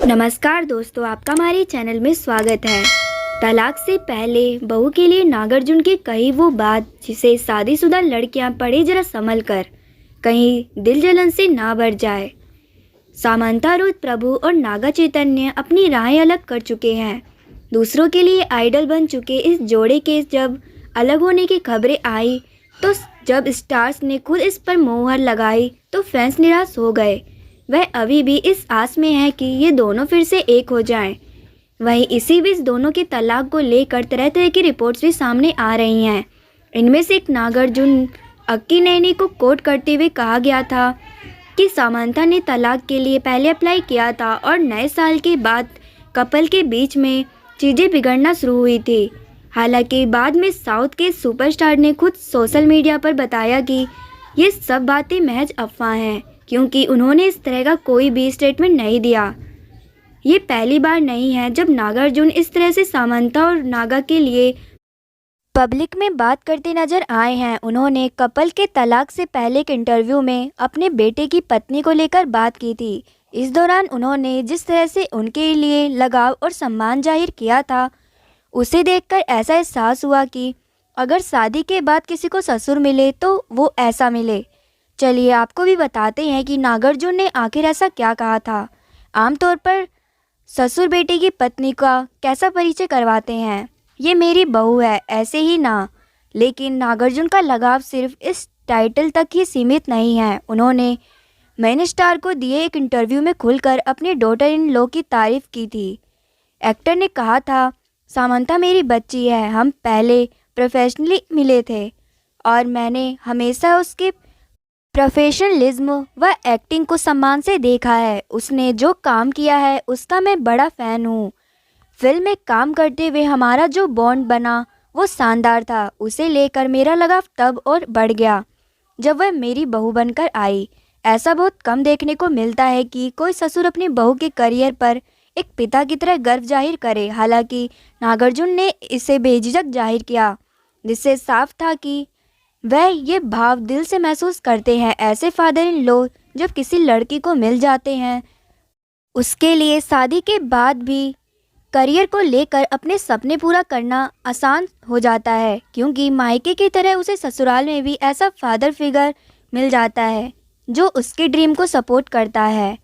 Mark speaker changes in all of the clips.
Speaker 1: नमस्कार दोस्तों, आपका हमारे चैनल में स्वागत है। तलाक से पहले बहू के लिए नागार्जुन की कही वो बात जिसे शादीशुदा लड़कियां पढ़े जरा संभल कर, कहीं दिल जलन से ना भर जाए। सामंता रुद्र प्रभु और नागा चैतन्य अपनी राहें अलग कर चुके हैं। दूसरों के लिए आइडल बन चुके इस जोड़े के जब अलग होने की खबरें आई तो जब स्टार्स ने खुद इस पर मोहर लगाई तो फैंस निराश हो गए। वह अभी भी इस आस में है कि ये दोनों फिर से एक हो जाएं। वहीं इसी बीच दोनों के तलाक को लेकर तरह तरह की रिपोर्ट्स भी सामने आ रही हैं। इनमें से एक नागार्जुन अक्किनेनी को कोट करते हुए कहा गया था कि सामंता ने तलाक के लिए पहले अप्लाई किया था और नए साल के बाद कपल के बीच में चीज़ें बिगड़ना शुरू हुई थी। हालांकि बाद में साउथ के सुपरस्टार ने खुद सोशल मीडिया पर बताया कि ये सब बातें महज अफवाह हैं, क्योंकि उन्होंने इस तरह का कोई भी स्टेटमेंट नहीं दिया। ये पहली बार नहीं है जब नागार्जुन इस तरह से सामंता और नागा के लिए पब्लिक में बात करते नजर आए हैं। उन्होंने कपल के तलाक से पहले एक इंटरव्यू में अपने बेटे की पत्नी को लेकर बात की थी। इस दौरान उन्होंने जिस तरह से उनके लिए लगाव और सम्मान जाहिर किया था, उसे देखकर ऐसा एहसास हुआ कि अगर शादी के बाद किसी को ससुर मिले तो वो ऐसा मिले। चलिए आपको भी बताते हैं कि नागार्जुन ने आखिर ऐसा क्या कहा था। आमतौर पर ससुर बेटे की पत्नी का कैसा परिचय करवाते हैं, ये मेरी बहू है, ऐसे ही ना। लेकिन नागार्जुन का लगाव सिर्फ इस टाइटल तक ही सीमित नहीं है। उन्होंने मेन स्टार को दिए एक इंटरव्यू में खुलकर अपनी डॉटर इन लॉ की तारीफ की थी। एक्टर ने कहा था, सामंता मेरी बच्ची है, हम पहले प्रोफेशनली मिले थे और मैंने हमेशा उसके प्रोफेशनलिज्म व एक्टिंग को सम्मान से देखा है। उसने जो काम किया है उसका मैं बड़ा फ़ैन हूँ। फिल्म में काम करते हुए हमारा जो बॉन्ड बना वो शानदार था। उसे लेकर मेरा लगाव तब और बढ़ गया जब वह मेरी बहू बनकर आई। ऐसा बहुत कम देखने को मिलता है कि कोई ससुर अपनी बहू के करियर पर एक पिता की तरह गर्व जाहिर करे। हालांकि नागार्जुन ने इसे बेझिझक जाहिर किया, जिससे साफ था कि वह ये भाव दिल से महसूस करते हैं। ऐसे फादर इन लॉ जब किसी लड़की को मिल जाते हैं, उसके लिए शादी के बाद भी करियर को लेकर अपने सपने पूरा करना आसान हो जाता है, क्योंकि मायके की तरह उसे ससुराल में भी ऐसा फादर फिगर मिल जाता है जो उसके ड्रीम को सपोर्ट करता है।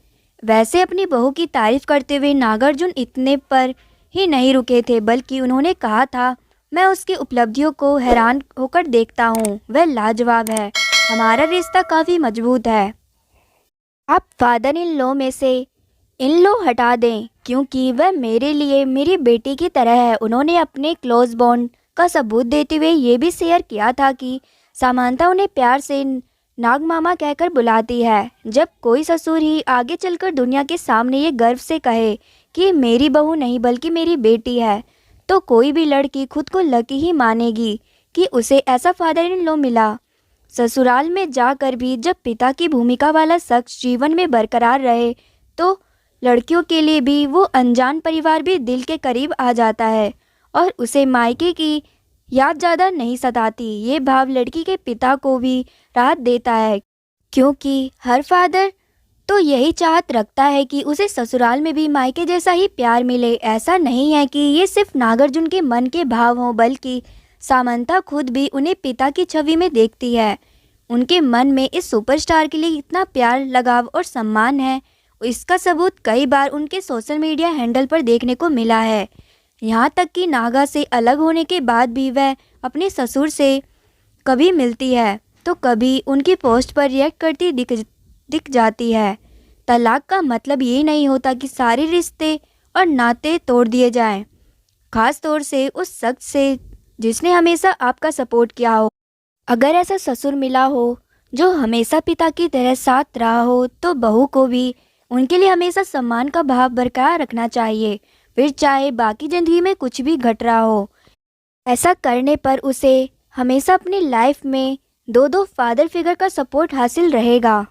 Speaker 1: वैसे अपनी बहू की तारीफ करते हुए नागार्जुन इतने पर ही नहीं रुके थे, बल्कि उन्होंने कहा था, मैं उसकी उपलब्धियों को हैरान होकर देखता हूँ, वह लाजवाब है, हमारा रिश्ता काफ़ी मजबूत है। आप फादर इन लॉ में से इन लॉ हटा दें, क्योंकि वह मेरे लिए मेरी बेटी की तरह है। उन्होंने अपने क्लोज बॉन्ड का सबूत देते हुए ये भी शेयर किया था कि सामंता उन्हें प्यार से नाग मामा कहकर बुलाती है। जब कोई ससुर ही आगे चलकर दुनिया के सामने ये गर्व से कहे कि मेरी बहू नहीं बल्कि मेरी बेटी है, तो कोई भी लड़की खुद को लकी ही मानेगी कि उसे ऐसा फादर इन लॉ मिला। ससुराल में जाकर भी जब पिता की भूमिका वाला शख्स जीवन में बरकरार रहे तो लड़कियों के लिए भी वो अनजान परिवार भी दिल के करीब आ जाता है और उसे मायके की याद ज़्यादा नहीं सताती। ये भाव लड़की के पिता को भी राहत देता है, क्योंकि हर फादर तो यही चाहत रखता है कि उसे ससुराल में भी मायके जैसा ही प्यार मिले। ऐसा नहीं है कि ये सिर्फ नागार्जुन के मन के भाव हों, बल्कि सामंता खुद भी उन्हें पिता की छवि में देखती है। उनके मन में इस सुपरस्टार के लिए इतना प्यार, लगाव और सम्मान है, इसका सबूत कई बार उनके सोशल मीडिया हैंडल पर देखने को मिला है। यहाँ तक कि नागा से अलग होने के बाद भी वह अपने ससुर से कभी मिलती है तो कभी उनकी पोस्ट पर रिएक्ट करती दिख जाती है। तलाक का मतलब ये नहीं होता कि सारे रिश्ते और नाते तोड़ दिए जाएं, खास तौर से उस शख्स से जिसने हमेशा आपका सपोर्ट किया हो। अगर ऐसा ससुर मिला हो जो हमेशा पिता की तरह साथ रहा हो, तो बहू को भी उनके लिए हमेशा सम्मान का भाव बरकरार रखना चाहिए, फिर चाहे बाकी ज़िंदगी में कुछ भी घट रहा हो। ऐसा करने पर उसे हमेशा अपनी लाइफ में दो फादर फिगर का सपोर्ट हासिल रहेगा।